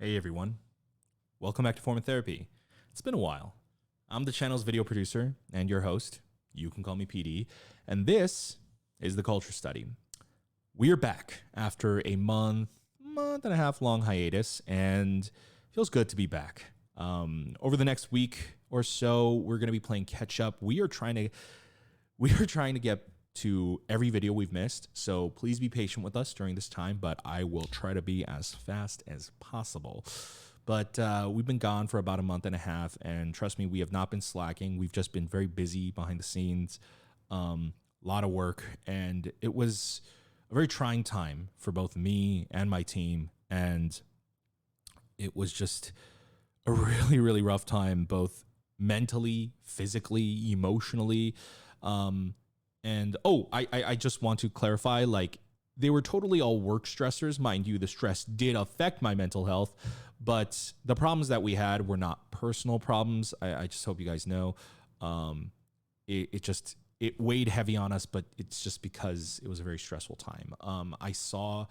Hey everyone, welcome back to Form of Therapy. It's been a while. I'm the channel's video producer and your host. You can call me PD. And this is the Culture Study. We are back after a month and a half long hiatus, and it feels good to be back. Over the next week or so, we're going to be playing catch up. We are trying to get to every video we've missed, so please be patient with us during this time, but I will try to be as fast as possible. But we've been gone for about a month and a half, and trust me, we have not been slacking. We've just been very busy behind the scenes, a lot of work, and it was a very trying time for both me and my team, and it was just a really, really rough time, both mentally, physically, emotionally. And I just want to clarify, like, they were totally all work stressors. Mind you, the stress did affect my mental health, but the problems that we had were not personal problems. I just hope you guys know. It weighed heavy on us, but it's just because it was a very stressful time. I saw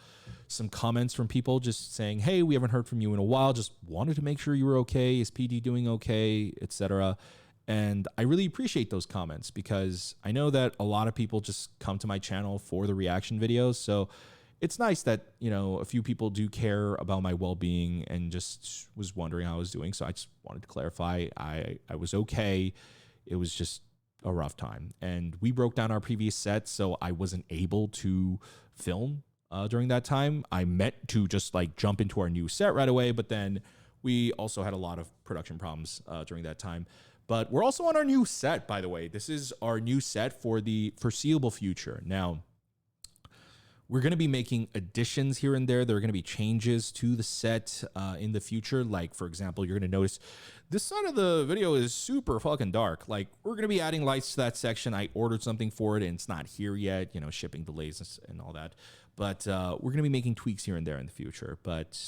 some comments from people just saying, hey, we haven't heard from you in a while. Just wanted to make sure you were okay. Is PD doing okay, etc. And I really appreciate those comments because I know that a lot of people just come to my channel for the reaction videos. So it's nice that, you know, a few people do care about my well-being and just was wondering how I was doing. So I just wanted to clarify I was okay. It was just a rough time. And we broke down our previous set, so I wasn't able to film during that time. I meant to just like jump into our new set right away, but then we also had a lot of production problems during that time. But we're also on our new set, by the way. This is our new set for the foreseeable future. Now, we're going to be making additions here and there. There are going to be changes to the set in the future. Like, for example, you're going to notice this side of the video is super fucking dark. Like, we're going to be adding lights to that section. I ordered something for it, and it's not here yet. You know, shipping delays and all that. But we're going to be making tweaks here and there in the future. But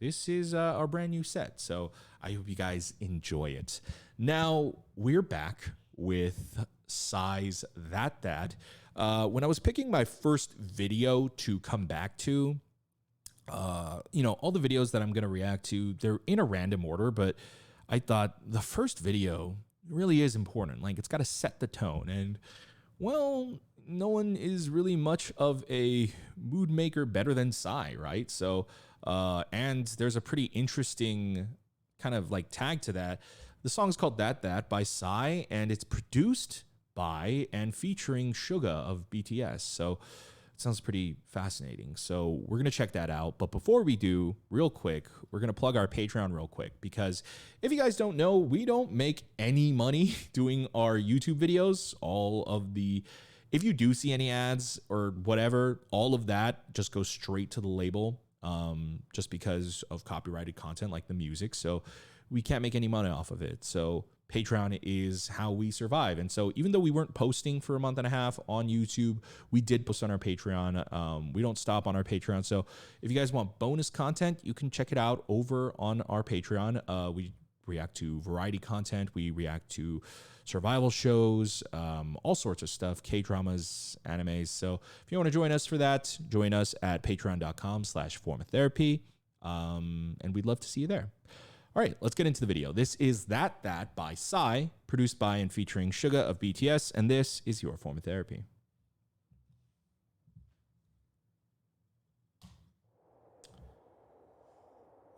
this is our brand new set, so I hope you guys enjoy it. Now, we're back with PSY's That That. When I was picking my first video to come back to, you know, all the videos that I'm going to react to, they're in a random order, but I thought the first video really is important. Like, it's got to set the tone. And, well, no one is really much of a mood maker better than PSY, right? So, and there's a pretty interesting kind of like tag to that. The song is called That That by PSY, and it's produced by and featuring SUGA of BTS. So it sounds pretty fascinating. So we're going to check that out. But before we do, real quick, we're going to plug our Patreon real quick, because if you guys don't know, we don't make any money doing our YouTube videos. If you do see any ads or whatever, all of that just goes straight to the label, just because of copyrighted content like the music. So we can't make any money off of it. So Patreon is how we survive. And so even though we weren't posting for a month and a half on YouTube, we did post on our Patreon. We don't stop on our Patreon. So if you guys want bonus content, you can check it out over on our Patreon. We react to variety content. We react to survival shows, all sorts of stuff, K-dramas, animes. So if you want to join us for that, join us at patreon.com/formatherapy. And we'd love to see you there. All right, let's get into the video. This is That That by PSY, produced by and featuring SUGA of BTS, and this is your form of therapy.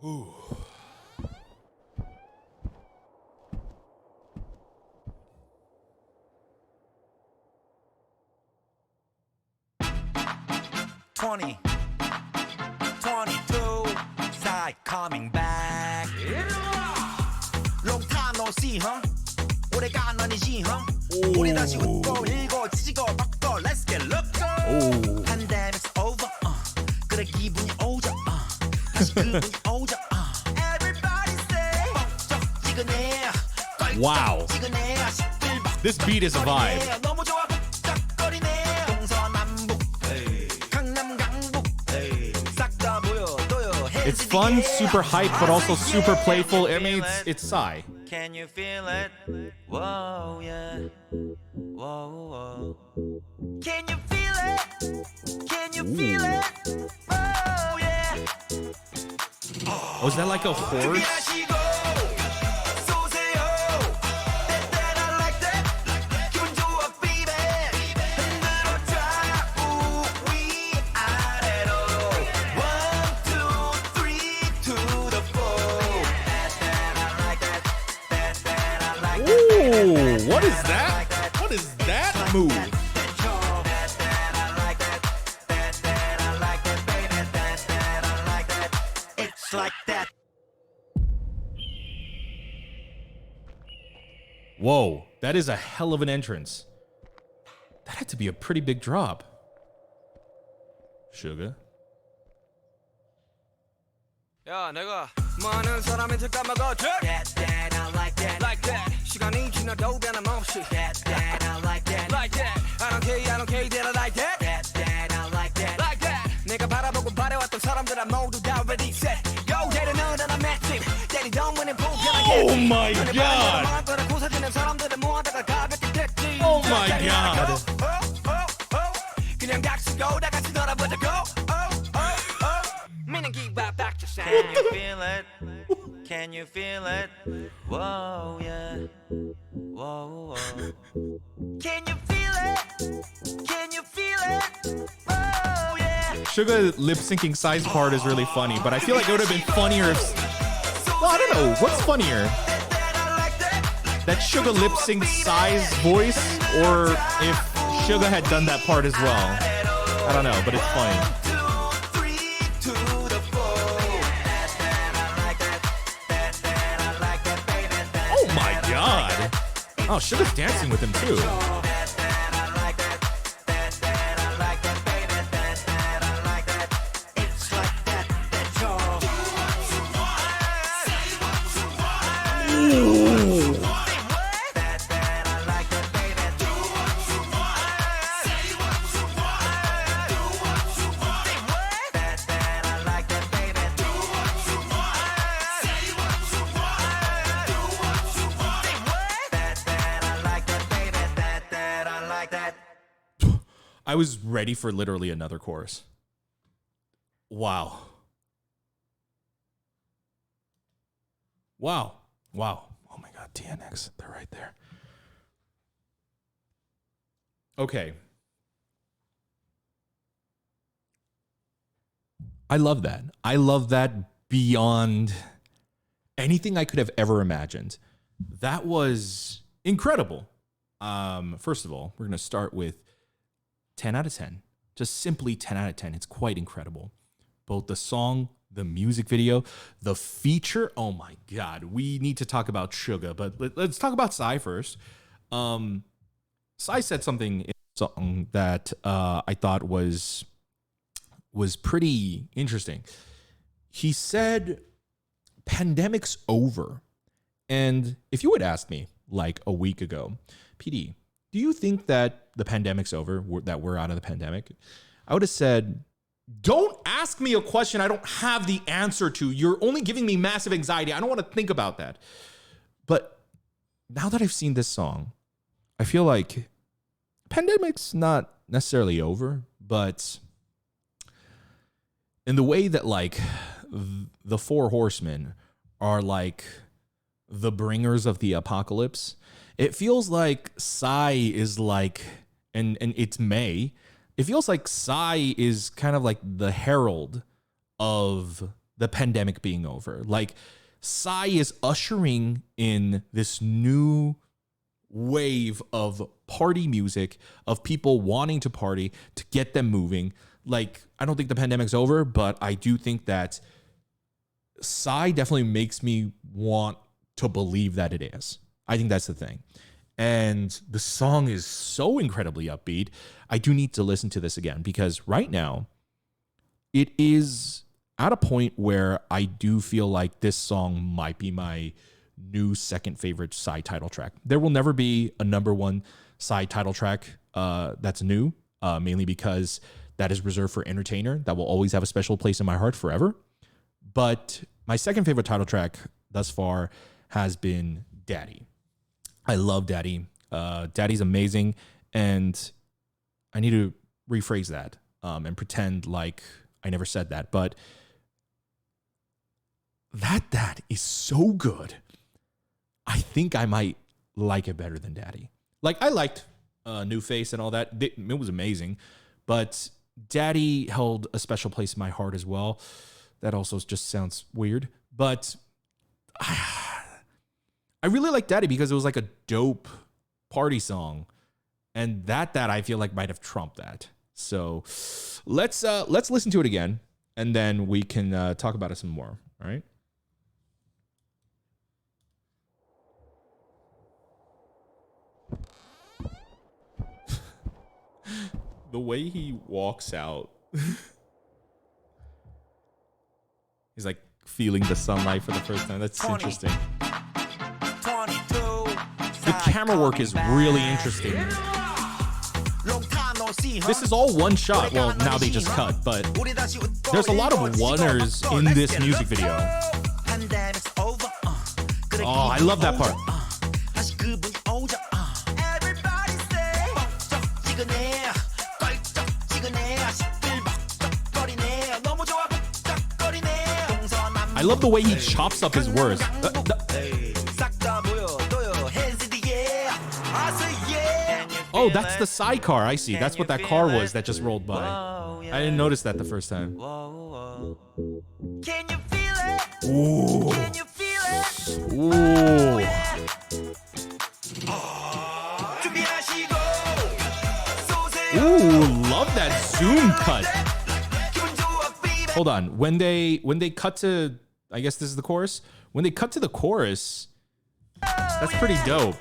Ooh. PSY coming back. Long time no see, huh? 오래가 안 아니지, huh? 우리 다시 웃고 일고 찢고 바꿔. Let's get loco. Pandemic's over. 그래 기분이 오죠. 다시 그분이 오죠. Everybody say. 지근해. Wow. This beat is a vibe. 너무 좋아. 벅적거리네. 동서남북. 강남 강북. 싹 다 보여줘요. It's fun, super hype, but also super playful. I mean, it's PSY. Can you feel it? Whoa, yeah. Whoa, whoa. Can you feel it? Can you feel it? Oh, yeah. Oh, is that like a horse? Ooh, what is that? What is that move? It's like that. Whoa, that is a hell of an entrance. That had to be a pretty big drop. Suga. 야 내가 많은 사람한테 까먹어줘 That, that, I like that. Like that 시간이 지나도 변함없이 That, that, I like that. Like that I don't care that I like that That, that, I like that. Like that 내가 바라보고 바래왔던 사람들은 모두 다 ready set Go 대를 너는 나 맷집 때리던 문에 불편하게 Oh my god. 고사지는 사람들은 모아다가 가볍게 됐지 Oh my god. 그냥 닥치고 다 같이 놀아보자고 meaning give back to sound Can you feel it? Can you feel it? Whoa, yeah. Whoa, whoa. Can you feel it? Can you feel it? Whoa, yeah. Suga lip syncing Psy's part is really funny, but I feel like it would have been funnier if. Well, I don't know. What's funnier? That Suga lip sync Psy's voice, or if Suga had done that part as well? I don't know, but it's funny. Oh my god! Oh, Suga's dancing with him too. I was ready for literally another chorus. Wow. Wow. Wow. Oh my god, TNX. They're right there. Okay. I love that. I love that beyond anything I could have ever imagined. That was incredible. First of all, we're going to start with 10 out of 10. Just simply 10 out of 10. It's quite incredible. Both the song, the music video, the feature. Oh my God. We need to talk about Suga, but let's talk about Psy first. Psy said something in the song that I thought was pretty interesting. He said, pandemic's over. And if you had asked me like a week ago, PD, do you think that the pandemic's over, that we're out of the pandemic? I would have said, don't ask me a question I don't have the answer to. You're only giving me massive anxiety. I don't want to think about that. But now that I've seen this song, I feel like pandemic's not necessarily over, but in the way that like the Four Horsemen are like the bringers of the apocalypse, it feels like Psy is like, and it's May, it feels like Psy is kind of like the herald of the pandemic being over. Like Psy is ushering in this new wave of party music, of people wanting to party, to get them moving. Like, I don't think the pandemic's over, but I do think that Psy definitely makes me want to believe that it is. I think that's the thing. And the song is so incredibly upbeat. I do need to listen to this again because right now it is at a point where I do feel like this song might be my new second favorite Psy title track. There will never be a number one Psy title track that's new, mainly because that is reserved for Entertainer. That will always have a special place in my heart forever. But my second favorite title track thus far has been Daddy. I love Daddy. Daddy's amazing. And I need to rephrase that and pretend like I never said that. But That is so good. I think I might like it better than Daddy. Like, I liked New Face and all that. It was amazing. But Daddy held a special place in my heart as well. That also just sounds weird. But I really like Daddy because it was like a dope party song. And that I feel like might have trumped that. So let's listen to it again. And then we can talk about it some more. All right? The way he walks out, he's like feeling the sunlight for the first time. That's interesting. The camera work is really interesting. This is all one shot. Well, now they just cut, but there's a lot of oneers in this music video. Oh, I love that part. I love the way he chops up his words. Oh, that's the sidecar. I see. That's what that car was that just rolled by. I didn't notice that the first time. Can you feel it? Ooh. Can you feel it? Ooh. Ooh, love that zoom cut. Hold on. When they cut to, I guess this is the chorus. When they cut to the chorus, that's pretty dope.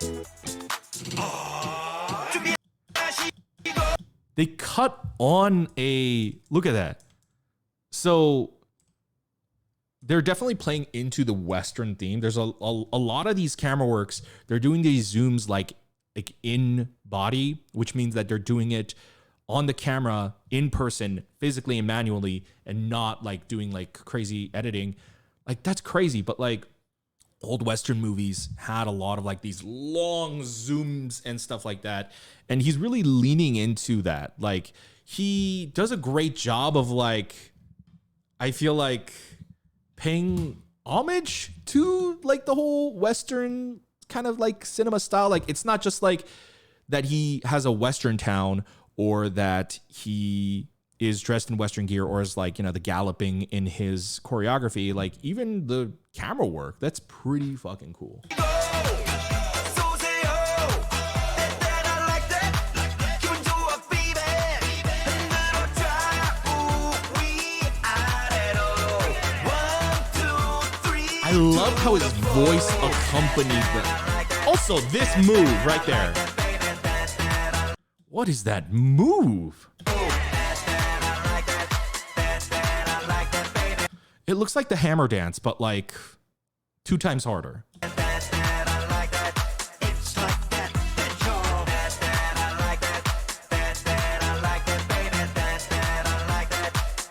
They cut on a, look at that. So they're definitely playing into the Western theme. There's a lot of these camera works. They're doing these zooms like in body, which means that they're doing it on the camera in person, physically and manually, and not like doing like crazy editing. Like, that's crazy. But like, old Western movies had a lot of like these long zooms and stuff like that. And he's really leaning into that. Like, he does a great job of like, I feel like paying homage to like the whole Western kind of like cinema style. Like, it's not just like that he has a Western town or that he is dressed in Western gear or is like, you know, the galloping in his choreography. Like, even the camera work, that's pretty fucking cool. I love how his voice accompanied that. Also, this move right there. What is that move? It looks like the hammer dance, but like 2 times harder.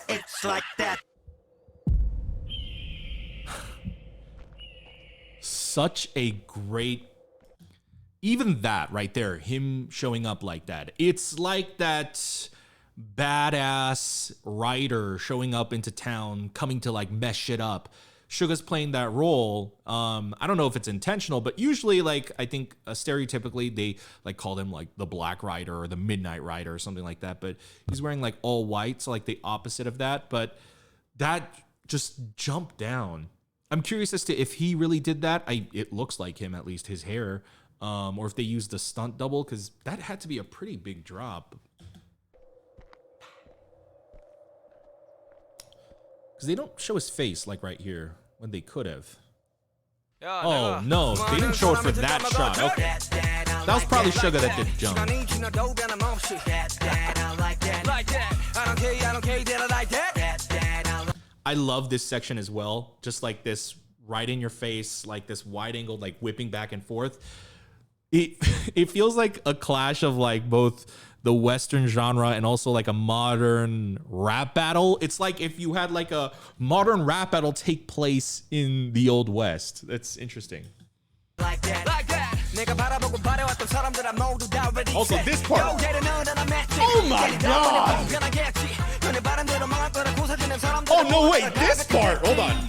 It's like that. Such a great, even that right there, him showing up like that. It's like that badass writer showing up into town, coming to like mess shit up. Suga's playing that role. I don't know if it's intentional, but usually, like, I think stereotypically they like call him like the Black Rider or the Midnight Rider or something like that. But he's wearing like all white, so like the opposite of that. But that just jumped down. I'm curious as to if he really did that. It looks like him, at least his hair, or if they used a stunt double, because that had to be a pretty big drop. Because they don't show his face like right here when they could have. Oh no, they didn't show it for that shot. Okay, that was probably Suga that did jump. I love this section as well. Just like this right in your face, like this wide angle, like whipping back and forth. It feels like a clash of like both the Western genre and also like a modern rap battle. It's like if you had like a modern rap battle take place in the Old West. That's interesting. Like that, like that. Also, this part. Oh my god. Oh no, wait, this part. Hold on.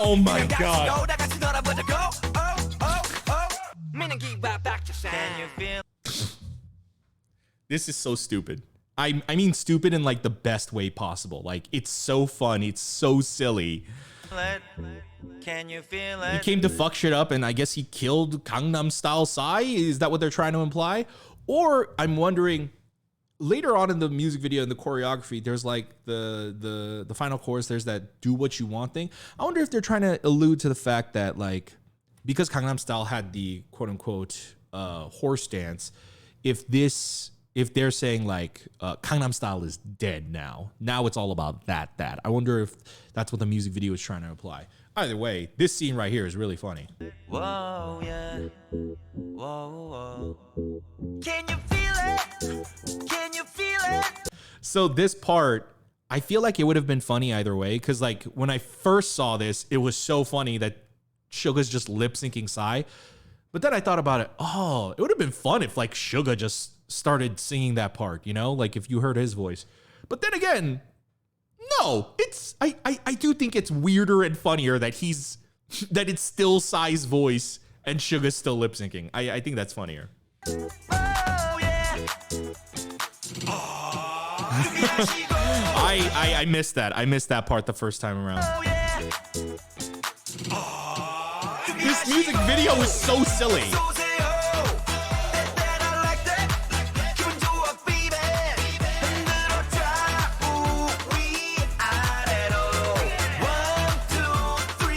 Oh my god. Can you feel This is so stupid. I mean stupid in like the best way possible. Like it's so fun. It's so silly. it? Can you feel He it? came to fuck shit up and I guess he killed Gangnam Style Psy. Is that what they're trying to imply? Or I'm wondering later on in the music video and the choreography, there's like the final chorus, there's that do what you want thing. I wonder if they're trying to allude to the fact that like because Gangnam Style had the quote unquote horse dance, if they're saying like Gangnam Style is dead now it's all about that. I wonder if that's what the music video is trying to imply. Either way, this scene right here is really funny. Whoa, yeah. Whoa, whoa. Can you feel it? Can you feel it? So this part, I feel like it would have been funny either way, because like when I first saw this, it was so funny that Suga's just lip syncing Psy. But then I thought about it. Oh, it would have been fun if like Suga just started singing that part, you know, like if you heard his voice. But then again, no, I do think it's weirder and funnier that that it's still Psy's voice and Suga's still lip syncing. I think that's funnier. Oh, yeah. I missed that. I missed that part the first time around. Oh, yeah. This music video is so silly.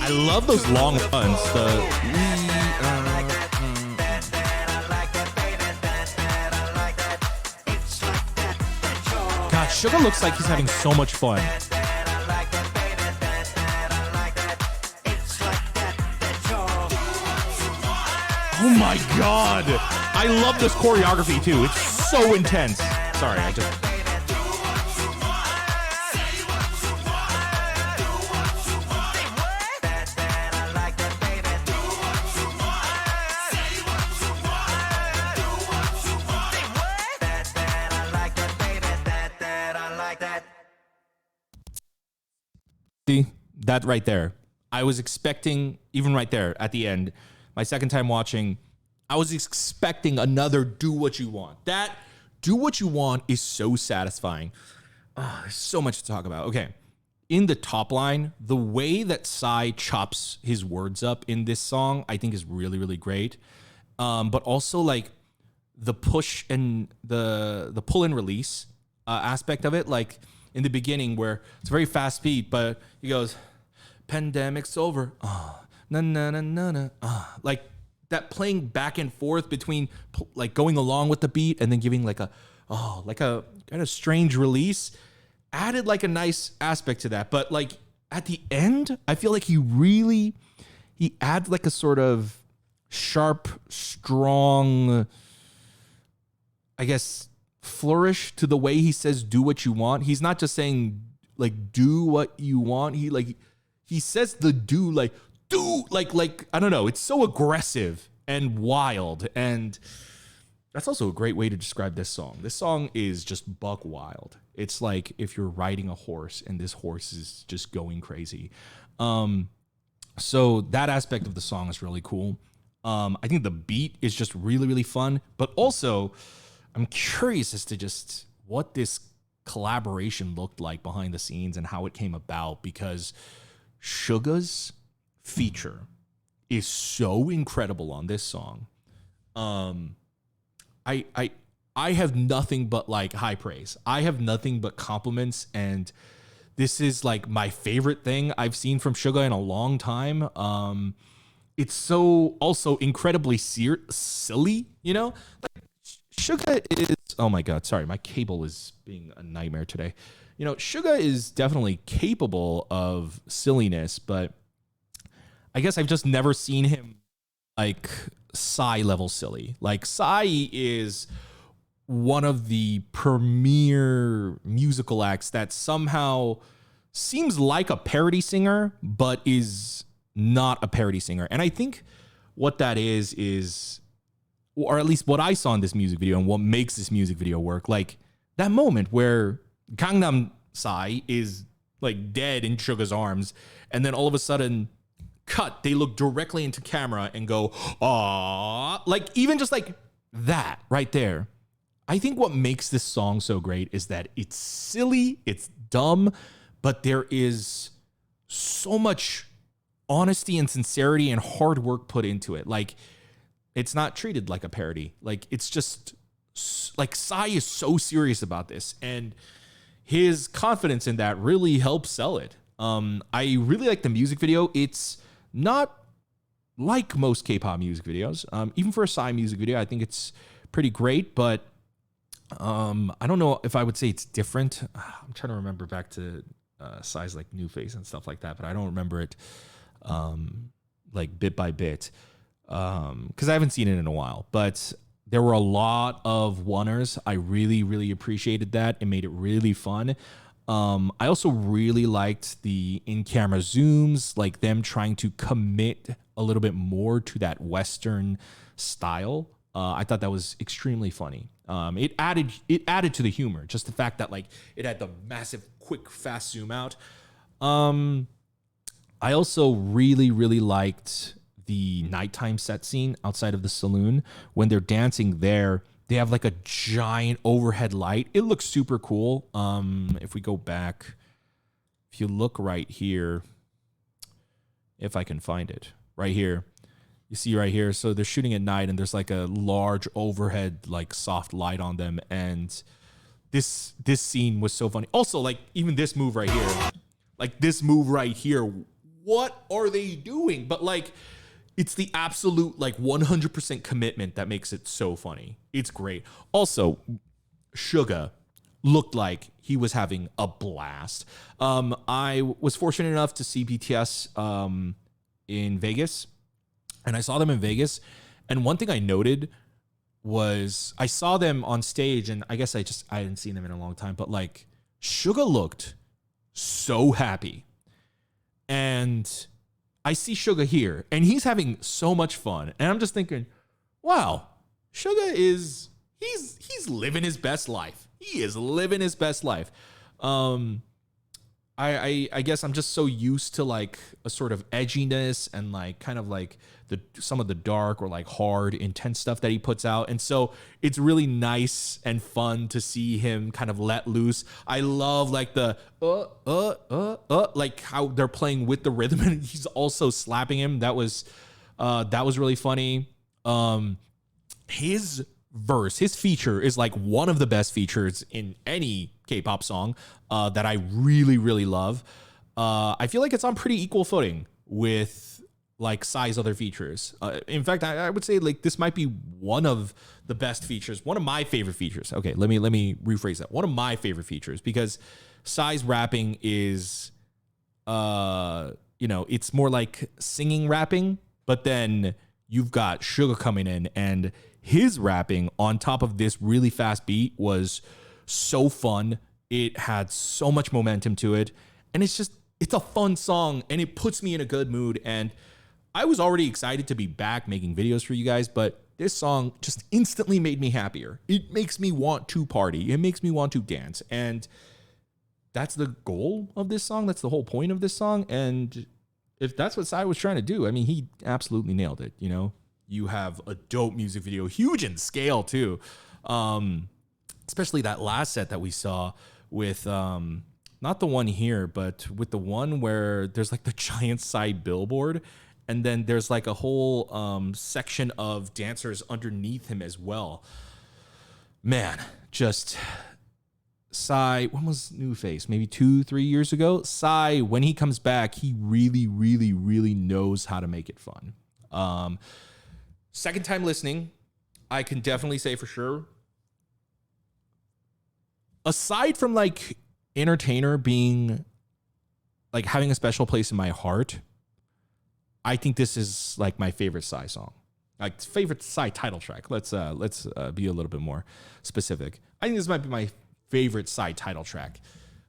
I love those long runs. God, Suga looks like he's having so much fun. Oh my god! I love this choreography too. It's so intense. Sorry, I just... See, that right there. I was expecting, even right there at the end, my second time watching, I was expecting another do what you want. That do what you want is so satisfying. Oh, there's so much to talk about. Okay. In the top line, the way that Psy chops his words up in this song, I think is really, really great. But also like the push and the pull and release aspect of it, like in the beginning where it's a very fast beat, but he goes, pandemic's over. Na na na na na. Like that playing back and forth between like going along with the beat and then giving like a kind of strange release added like a nice aspect to that. But like at the end, I feel like he adds like a sort of sharp, strong, I guess, flourish to the way he says do what you want. He's not just saying like do what you want. He says the do like do like I don't know. It's so aggressive and wild, and that's also a great way to describe this song. This song is just buck wild. It's like if you're riding a horse and this horse is just going crazy. So that aspect of the song is really cool. I think the beat is just really, really fun, but also I'm curious as to just what this collaboration looked like behind the scenes and how it came about, because Suga's feature is so incredible on this song. I have nothing but like high praise. I have nothing but compliments, and this is like my favorite thing I've seen from Suga in a long time. It's so also incredibly silly, you know? Like Suga is, oh my God, sorry, my cable is being a nightmare today. You know, Suga is definitely capable of silliness, but I guess I've just never seen him like Psy level silly. Like Psy is one of the premier musical acts that somehow seems like a parody singer, but is not a parody singer. And I think what that is, or at least what I saw in this music video and what makes this music video work, like that moment where Gangnam Psy is like dead in Suga's arms, and then all of a sudden cut, they look directly into camera and go, "Aw," like even just like that right there. I think what makes this song so great is that it's silly, it's dumb, but there is so much honesty and sincerity and hard work put into it. Like, it's not treated like a parody. Like, it's just like Psy is so serious about this, and his confidence in that really helps sell it. I really like the music video. It's not like most K-pop music videos. Even for a Psy music video, I think it's pretty great, but I don't know if I would say it's different. I'm trying to remember back to Psy's like New Face and stuff like that, but I don't remember it like bit by bit because I haven't seen it in a while. But there were a lot of oneers. I really, really appreciated that. It made it really fun. I also really liked the in-camera zooms, like them trying to commit a little bit more to that Western style. I thought that was extremely funny. It added to the humor, just the fact that like it had the massive, quick, fast zoom out. I also really, really liked the nighttime set scene outside of the saloon. When they're dancing there, they have like a giant overhead light. It looks super cool. If we go back, if you look right here, if I can find it, right here, you see right here. So they're shooting at night and there's like a large overhead, like soft light on them. And this scene was so funny. Also, like even this move right here, what are they doing? But like, it's the absolute like 100% commitment that makes it so funny. It's great. Also, SUGA looked like he was having a blast. I was fortunate enough to see BTS in Vegas, and I saw them in Vegas. And one thing I noted was I saw them on stage, and I guess I hadn't seen them in a long time, but like SUGA looked so happy. And I see SUGA here, and he's having so much fun. And I'm just thinking, wow, SUGA he's living his best life. He is living his best life. I guess I'm just so used to like a sort of edginess and like kind of like some of the dark or like hard, intense stuff that he puts out. And so it's really nice and fun to see him kind of let loose. I love like the like how they're playing with the rhythm and he's also slapping him. That was really funny. His verse, his feature is like one of the best features in any K-pop song that I really, really love. I feel like it's on pretty equal footing with like Psy's other features. In fact, I would say like this might be one of the best features, one of my favorite features. Okay, let me rephrase that. One of my favorite features, because Psy's rapping is, it's more like singing rapping, but then you've got SUGA coming in, and his rapping on top of this really fast beat was so fun. It had so much momentum to it, and it's a fun song, and it puts me in a good mood. And I was already excited to be back making videos for you guys, but this song just instantly made me happier. It makes me want to party. It makes me want to dance. And that's the goal of this song. That's the whole point of this song. And if that's what Psy was trying to do, I mean, he absolutely nailed it. You know, you have a dope music video, huge in scale too. Especially that last set that we saw with, not the one here, but with the one where there's like the giant side billboard, and then there's like a whole section of dancers underneath him as well. Man, just Psy, when was New Face? Maybe 2-3 years ago? Psy, when he comes back, he really, really, really knows how to make it fun. Second time listening, I can definitely say for sure, aside from like Entertainer being like having a special place in my heart, I think this is like my favorite Psy song, like favorite Psy title track. Let's be a little bit more specific. I think this might be my favorite Psy title track.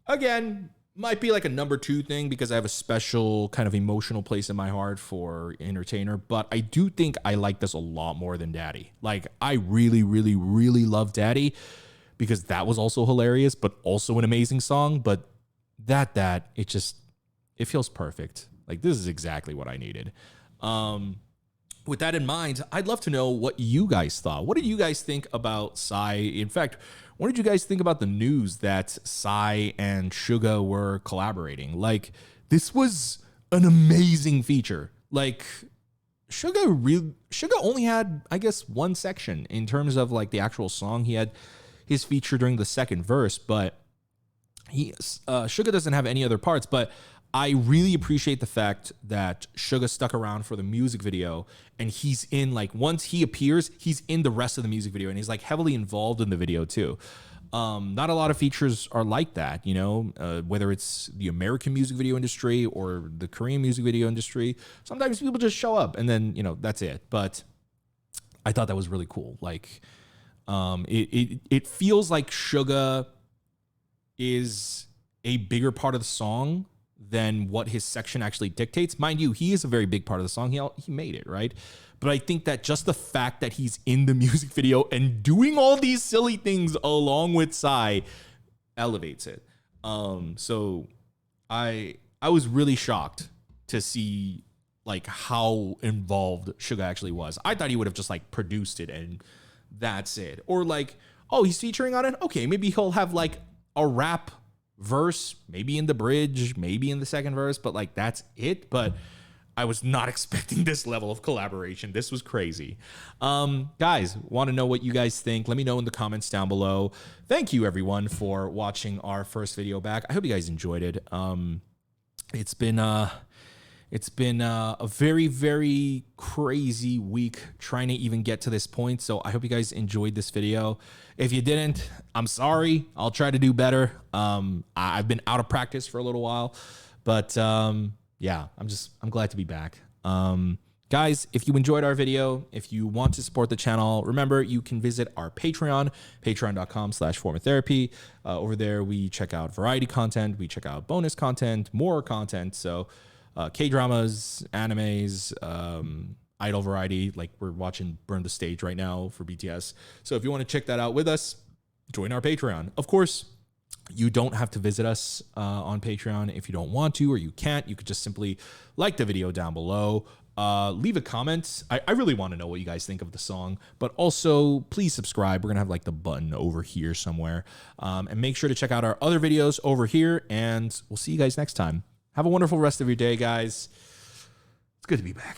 Again, might be like a number 2 thing because I have a special kind of emotional place in my heart for Entertainer, but I do think I like this a lot more than Daddy. Like I really, really, really love Daddy because that was also hilarious, but also an amazing song. But that it feels perfect. Like, this is exactly what I needed. With that in mind, I'd love to know what you guys thought. What did you guys think about Psy? In fact, what did you guys think about the news that Psy and SUGA were collaborating? Like, this was an amazing feature. Like, SUGA only had, I guess, one section in terms of like the actual song. He had his feature during the second verse, but SUGA doesn't have any other parts. But I really appreciate the fact that SUGA stuck around for the music video, and he's in, like, once he appears, he's in the rest of the music video, and he's like heavily involved in the video too. Not a lot of features are like that, you know, whether it's the American music video industry or the Korean music video industry. Sometimes people just show up and then, you know, that's it. But I thought that was really cool. Like, it feels like SUGA is a bigger part of the song than what his section actually dictates. Mind you, he is a very big part of the song. He made it, right? But I think that just the fact that he's in the music video and doing all these silly things along with Psy elevates it. So I was really shocked to see like how involved SUGA actually was. I thought he would have just like produced it and that's it. Or like, oh, he's featuring on it? Okay, maybe he'll have like a rap verse, maybe in the bridge, maybe in the second verse, but like that's it. But I was not expecting this level of collaboration. This was crazy. Guys, want to know what you guys think? Let me know in the comments down below. Thank you everyone for watching our first video back. I hope you guys enjoyed it. It's been a very, very crazy week trying to even get to this point. So I hope you guys enjoyed this video. If you didn't, I'm sorry. I'll try to do better. I've been out of practice for a little while, but yeah, I'm glad to be back. Guys, if you enjoyed our video, if you want to support the channel, remember you can visit our Patreon, patreon.com/formatherapy. Over there, we check out variety content. We check out bonus content, more content. So K-dramas, animes, idol variety, like we're watching Burn the Stage right now for BTS. So if you want to check that out with us, join our Patreon. Of course, you don't have to visit us on Patreon if you don't want to, or you can't. You could just simply like the video down below. Leave a comment. I really want to know what you guys think of the song, but also please subscribe. We're going to have like the button over here somewhere. And make sure to check out our other videos over here, and we'll see you guys next time. Have a wonderful rest of your day, guys. It's good to be back.